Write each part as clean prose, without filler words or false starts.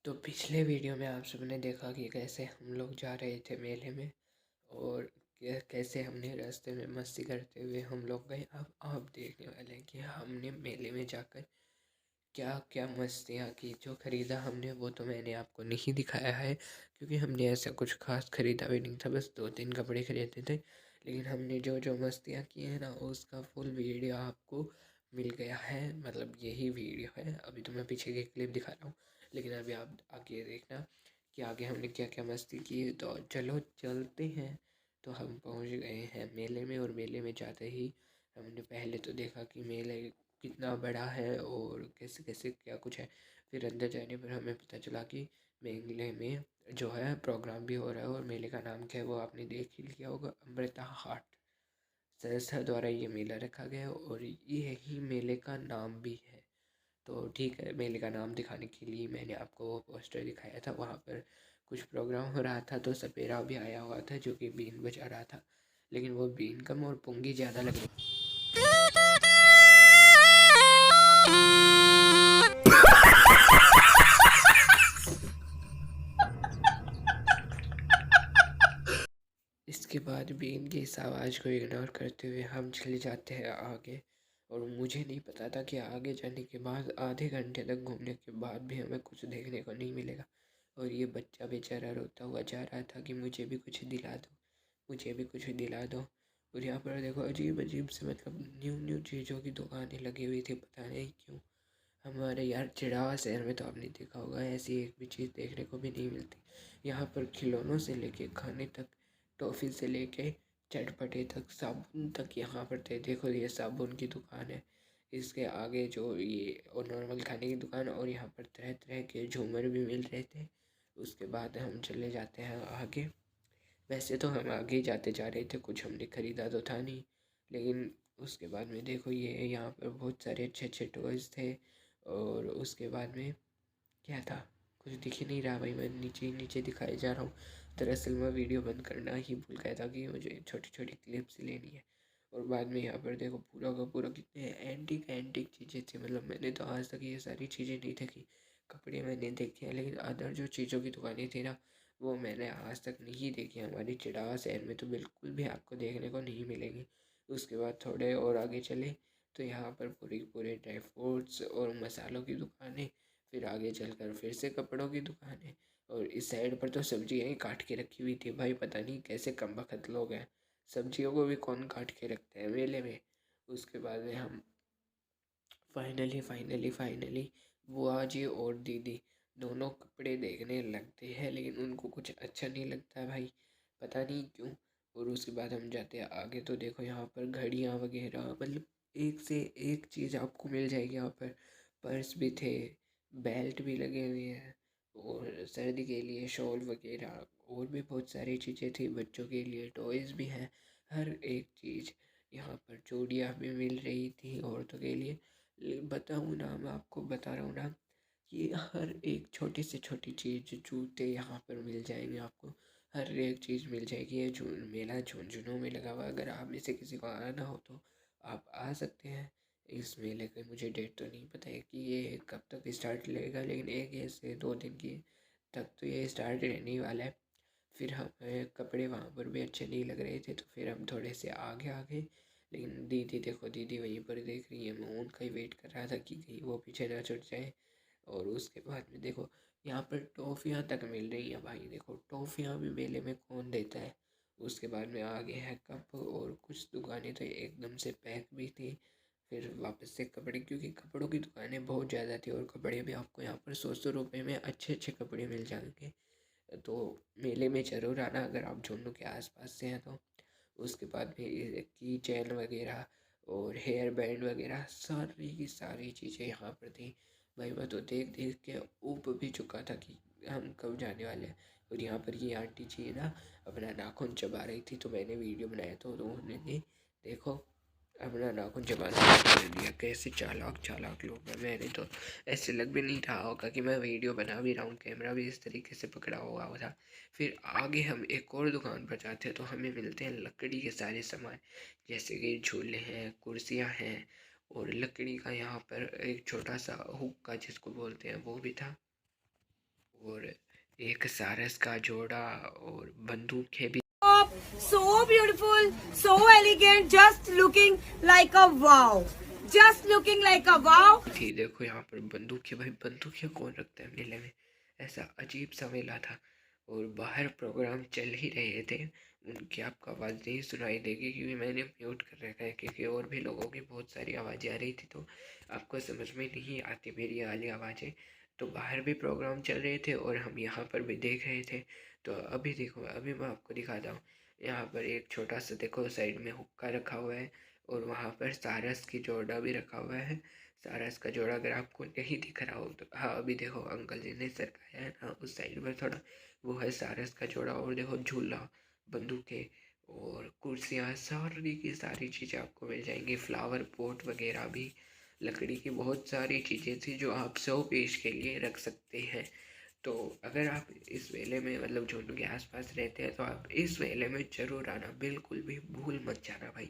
तो पिछले वीडियो में आप सबने देखा कि कैसे हम लोग जा रहे थे मेले में और कैसे हमने रास्ते में मस्ती करते हुए हम लोग गए। अब आप देखने वाले हैं कि हमने मेले में जाकर क्या क्या मस्तियाँ की। जो ख़रीदा हमने वो तो मैंने आपको नहीं दिखाया है, क्योंकि हमने ऐसा कुछ खास ख़रीदा भी नहीं था, बस 2-3 कपड़े ख़रीदे थे। लेकिन हमने जो जो मस्तियाँ की हैं ना, उसका फुल वीडियो आपको मिल गया है। मतलब यही वीडियो है। अभी तो मैं पीछे की क्लिप दिखा रहा हूँ, लेकिन अभी आप आगे देखना कि आगे हमने क्या क्या मस्ती की। तो चलो चलते हैं। तो हम पहुँच गए हैं मेले में, और मेले में जाते ही हमने पहले तो देखा कि मेले कितना बड़ा है और कैसे कैसे क्या कुछ है। फिर अंदर जाने पर हमें पता चला कि मेले में जो है प्रोग्राम भी हो रहा है, और मेले का नाम क्या है वो आपने देख ही लिया होगा, अमृता हाट। संस्था द्वारा ये मेला रखा गया है और यही मेले का नाम भी है। तो ठीक है, मेले का नाम दिखाने के लिए मैंने आपको वो पोस्टर दिखाया था। वहाँ पर कुछ प्रोग्राम हो रहा था, तो सपेरा भी आया हुआ था जो कि बीन बजा रहा था, लेकिन वो बीन कम और पुंगी ज़्यादा लग रही। इसके बाद भी इनकी इस आवाज़ को इग्नोर करते हुए हम चले जाते हैं आगे। और मुझे नहीं पता था कि आगे जाने के बाद आधे घंटे तक घूमने के बाद भी हमें कुछ देखने को नहीं मिलेगा। और ये बच्चा बेचारा रोता हुआ जा रहा था कि मुझे भी कुछ दिला दो, मुझे भी कुछ दिला दो। और यहाँ पर देखो अजीब अजीब से मतलब न्यू न्यू चीज़ों की दुकानें लगी हुई थी, पता नहीं क्यों। हमारे यार चिड़ावा शहर में तो आपने देखा होगा, ऐसी एक भी चीज़ देखने को भी नहीं मिलती। यहाँ पर खिलौनों से लेके खाने तक, टॉफ़ी से लेके चटपटे तक, साबुन तक यहाँ पर थे। देखो ये साबुन की दुकान है, इसके आगे जो ये और नॉर्मल खाने की दुकान, और यहाँ पर तरह तरह के झूमर भी मिल रहे थे। उसके बाद हम चले जाते हैं आगे। वैसे तो हम आगे जाते जा रहे थे, कुछ हमने ख़रीदा तो था नहीं, लेकिन उसके बाद में देखो ये यहाँ पर बहुत सारे अच्छे अच्छे टॉयज़ थे। और उसके बाद में क्या था, कुछ दिख ही नहीं रहा भाई, मैं नीचे ही नीचे दिखाए जा रहा हूँ। दरअसल मैं वीडियो बंद करना ही भूल गया था कि मुझे छोटी छोटी क्लिप्स लेनी है। और बाद में यहाँ पर देखो पूरा का पूरा कितने एंटिक एंटिक चीज़ें थी। मतलब मैंने तो आज तक ये सारी चीज़ें नहीं देखी। कपड़े मैंने देखे हैं, लेकिन अदर जो चीज़ों की दुकानें थी ना, वो मैंने आज तक नहीं देखी। हमारी चिड़ावा शहर में तो बिल्कुल भी आपको देखने को नहीं मिलेगी। उसके बाद थोड़े और आगे चले तो यहाँ पर पूरी पूरे ड्राई फ्रूट्स और मसालों की दुकानें। फिर आगे चलकर फिर से कपड़ों की दुकान है, और इस साइड पर तो सब्जियां ही काट के रखी हुई थी भाई, पता नहीं कैसे कमबख्त लोग हैं, सब्जियों को भी कौन काट के रखते हैं मेले में। उसके बाद में हम फाइनली बुआ जी और दीदी दोनों कपड़े देखने लगते हैं, लेकिन उनको कुछ अच्छा नहीं लगता है भाई, पता नहीं क्यों। और उसके बाद हम जाते हैं आगे, तो देखो यहाँ पर घड़ियाँ वगैरह, मतलब एक से एक चीज़ आपको मिल जाएगी यहाँ पर। पर्स भी थे, बेल्ट भी लगे हुए हैं, और सर्दी के लिए शॉल वगैरह, और भी बहुत सारी चीज़ें थी। बच्चों के लिए टॉयज़ भी हैं, हर एक चीज़ यहाँ पर। चूड़ियाँ भी मिल रही थी औरतों के लिए। बताऊँ ना, मैं आपको बता रहा हूँ ना कि हर एक छोटी से छोटी चीज़, जूते यहाँ पर मिल जाएंगे आपको, हर एक चीज़ मिल जाएगी। ये मेला झुंझुनों में लगा हुआ है। अगर आप में से किसी को आना हो तो आप आ सकते हैं इस मेले के। मुझे डेट तो नहीं पता है कि ये कब तक स्टार्ट लगेगा, लेकिन 1 से 2 दिन की तक तो ये स्टार्ट रहने वाला है। फिर हमें कपड़े वहाँ पर भी अच्छे नहीं लग रहे थे, तो फिर हम थोड़े से आगे आ गए। लेकिन दीदी देखो, दीदी वहीं पर देख रही है, मैं उनका ही वेट कर रहा था कि कहीं वो पीछे ना छूट जाए। और उसके बाद में देखो यहाँ पर टॉफ़ियाँ तक मिल रही हैं भाई, देखो टॉफ़ियाँ भी मेले में कौन देता है। उसके बाद में आगे है कप, और कुछ दुकानें तो एकदम से पैक भी थी। फिर वापस से कपड़े, क्योंकि कपड़ों की दुकानें बहुत ज़्यादा थी, और कपड़े भी आपको यहाँ पर 100 रुपये में अच्छे अच्छे कपड़े मिल जाएंगे। तो मेले में ज़रूर आना अगर आप झुंझुनू के आसपास से हैं तो। उसके बाद में की चैन वगैरह और हेयर बैंड वगैरह, सारी की सारी चीज़ें यहाँ पर थी भाई। मैं तो देख देख के ऊब भी चुका था कि हम कब जाने वाले हैं। और यहाँ पर ये आंटी जी ना अपना नाखून चबा रही थी, तो मैंने वीडियो बनाया तो उन्होंने देखो अपना नाखून चबाना शुरू कर दिया। कैसे चालाक चालाक लोग हैं। मैंने तो ऐसे लग भी नहीं रहा होगा कि मैं वीडियो बना भी रहा हूँ, कैमरा भी इस तरीके से पकड़ा हुआ था। फिर आगे हम एक और दुकान पर जाते हैं, तो हमें मिलते हैं लकड़ी के सारे सामान, जैसे कि झूले हैं, कुर्सियाँ हैं, और लकड़ी का यहाँ पर एक छोटा सा हुक्का जिसको बोलते हैं वो भी था। एक सारस का जोड़ा और बंदूकें भी। So beautiful, so elegant, just looking like a wow. Just looking like a wow. थी देखो यहाँ पर बंदूकें, भाई बंदूकें कौन रखता है मेले में, ऐसा अजीब सा मेला था। और बाहर प्रोग्राम चल ही रहे थे, उनकी आपको आवाज़ नहीं सुनाई देगी क्योंकि मैंने म्यूट कर रखा है, क्योंकि और भी लोगों की बहुत सारी आवाज़ें आ रही थी तो आपको समझ में नहीं आती मेरी वाली आवाज़ें। तो बाहर भी प्रोग्राम चल रहे थे और हम यहाँ पर भी देख रहे थे। तो अभी देखो, अभी मैं आपको दिखाता हूँ। यहाँ पर एक छोटा सा देखो साइड में हुक्का रखा हुआ है और वहाँ पर सारस की जोड़ा भी रखा हुआ है। सारस का जोड़ा अगर आपको नहीं दिख रहा हो तो हाँ, अभी देखो अंकल जी ने सरकाया है ना उस साइड में थोड़ा, वो है सारस का जोड़ा। और देखो झूला, बंदूकें और कुर्सियाँ, सारी की सारी चीज़ें आपको मिल जाएंगी। फ्लावर पॉट वगैरह भी, लकड़ी की बहुत सारी चीज़ें थी जो आप शो पीस के लिए रख सकते हैं। तो अगर आप इस मेले में मतलब झुंझुनू के आसपास रहते हैं तो आप इस मेले में ज़रूर आना, बिल्कुल भी भूल मत जाना भाई।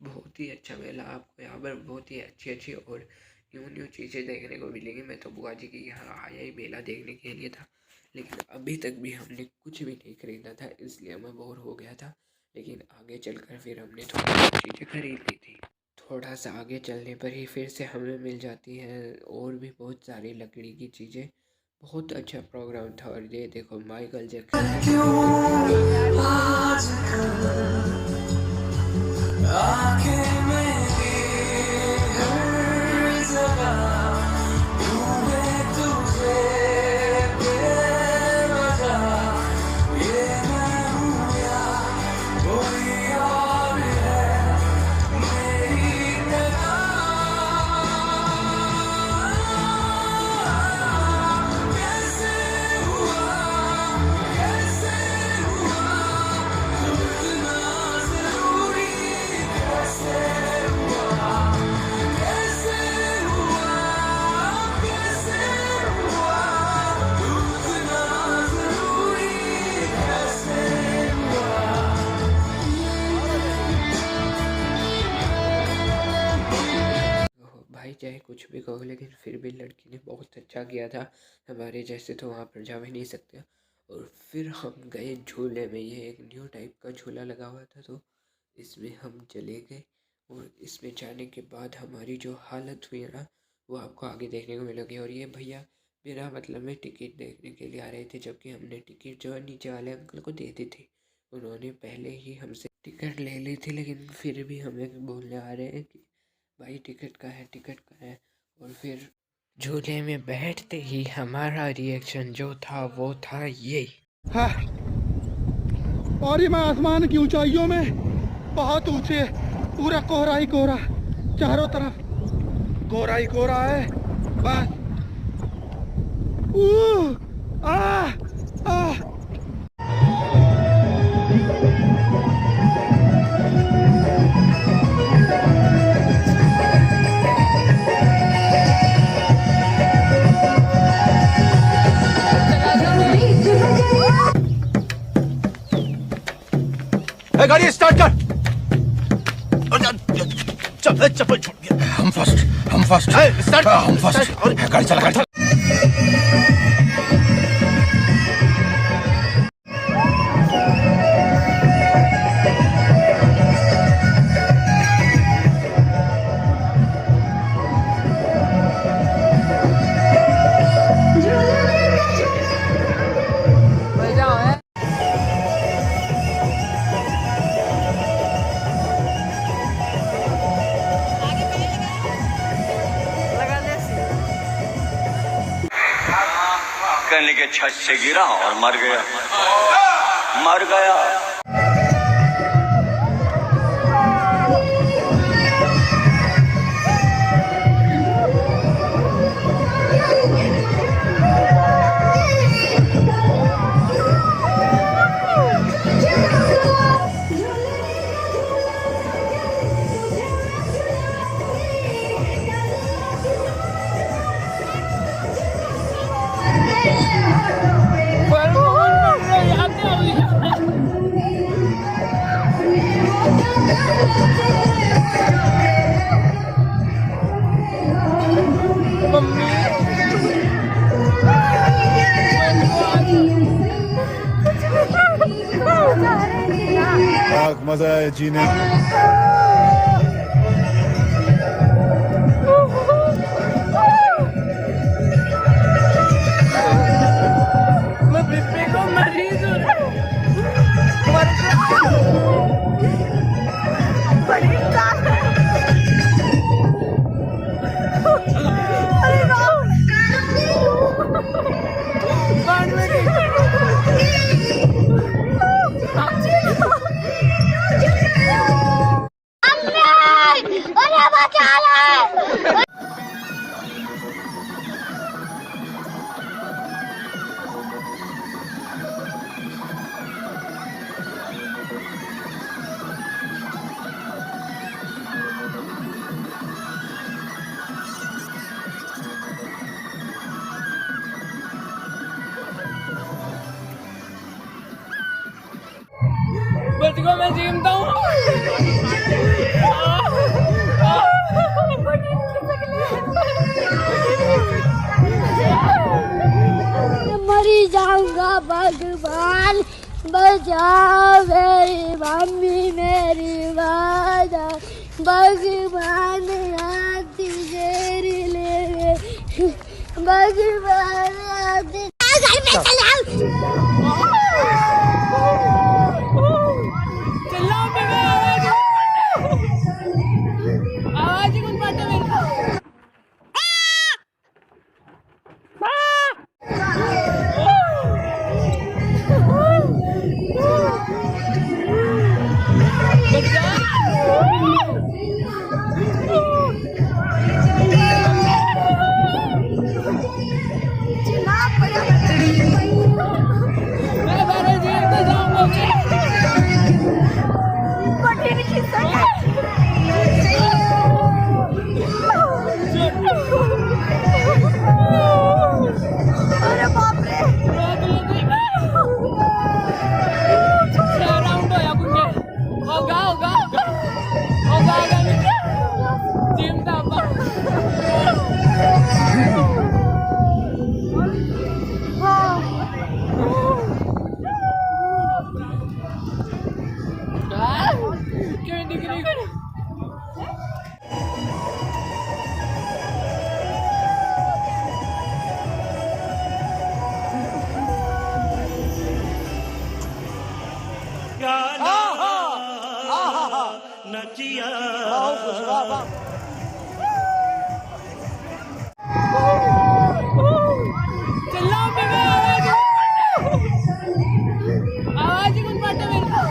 बहुत ही अच्छा मेला, आपको यहाँ पर बहुत ही अच्छी अच्छी और न्यू न्यू चीज़ें देखने को मिलेंगी। मैं तो बुआ जी के यहाँ आया ही मेला देखने के लिए था, लेकिन अभी तक भी हमने कुछ भी नहीं खरीदा था, इसलिए मैं बोर हो गया था। लेकिन आगे चलकर फिर हमने थोड़ी चीज़ें खरीद ली थी। थोड़ा सा आगे चलने पर ही फिर से हमें मिल जाती हैं और भी बहुत सारी लकड़ी की चीज़ें। बहुत अच्छा प्रोग्राम था। और ये देखो माइकल जैक्सन भाई, चाहे कुछ भी कहो लेकिन फिर भी लड़की ने बहुत अच्छा किया था। हमारे जैसे तो वहाँ पर जा भी नहीं सकते। और फिर हम गए झूले में, ये एक न्यू टाइप का झूला लगा हुआ था तो इसमें हम चले गए। और इसमें जाने के बाद हमारी जो हालत हुई ना वो आपको आगे देखने को मिलेगी। और ये भैया बिना मतलब में टिकट देखने के लिए आ रहे थे, जबकि हमने टिकट जो है नीचे वाले अंकल को दे दी थी। उन्होंने पहले ही हमसे टिकट ले ली थी, लेकिन फिर भी हमें बोलने आ रहे हैं कि भाई टिकट का है, टिकट का है। और फिर झूले में बैठते ही हमारा रिएक्शन जो था वो था ये। हाँ। और ये मैं आसमान की ऊंचाइयों में बहुत ऊंचे, पूरा कोहरा ही कोहरा, चारों तरफ कोहरा ही कोहरा है बस। आ, आ, गाड़ी स्टार्ट कर। चप्पल छूट गया। हम फर्स्ट स्टार्ट। हम फर्स्ट। गाड़ी चला, गाड़ी चला। कहने के छत से गिरा और मर गया। खतरनाक मजा है जीने बचको मैं जीमता हूँ। मरी जाऊंगा भगवान बचाओ मेरी मम्मी मेरी वादा भगवान आती तेरी ले भगवान आती घर में चलाओ आवाज ही कुछ बाटे मेरे को। आवाज ही कुछ बाटे मेरे को।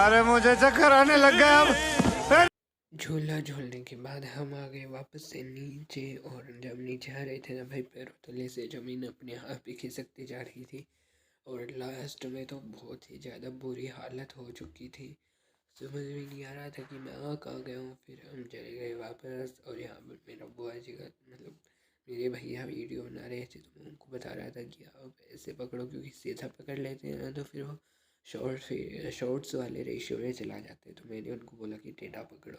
अरे मुझे चक्कर आने लग गया अब झूला झूलने के बाद हम आ गए वापस से नीचे, और जब नीचे आ रहे थे ना भाई, पैरों तले से ज़मीन अपने आप ही खिसकती जा रही थी, और लास्ट में तो बहुत ही ज़्यादा बुरी हालत हो चुकी थी। समझ में नहीं आ रहा था कि मैं आ कहाँ गया हूँ। फिर हम चले गए वापस, और यहाँ पर मेरा बुआ जी का मतलब मेरे भैया वीडियो बना रहे थे, तो मैं उनको बता रहा था कि आप ऐसे पकड़ो, क्योंकि सीधा पकड़ लेते हैं ना तो फिर वो शॉर्ट्स वाले रेशियो में चला जाते हैं। तो मैंने उनको बोला कि टेढ़ा पकड़ो।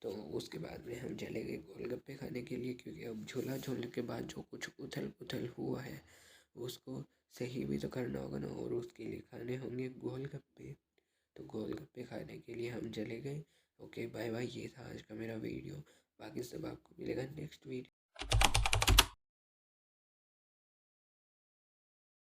तो उसके बाद में हम चले गए गोलगप्पे खाने के लिए, क्योंकि अब झूला झूलने के बाद जो कुछ उथल पुथल हुआ है उसको सही भी तो करना होगा ना, और उसके लिए खाने होंगे गोलगप्पे। तो गोलगप्पे खाने के लिए हम चले गए। ओके बाय बाय, ये था आज का मेरा वीडियो। बाकी सब आपको मिलेगा नेक्स्ट वीडियो।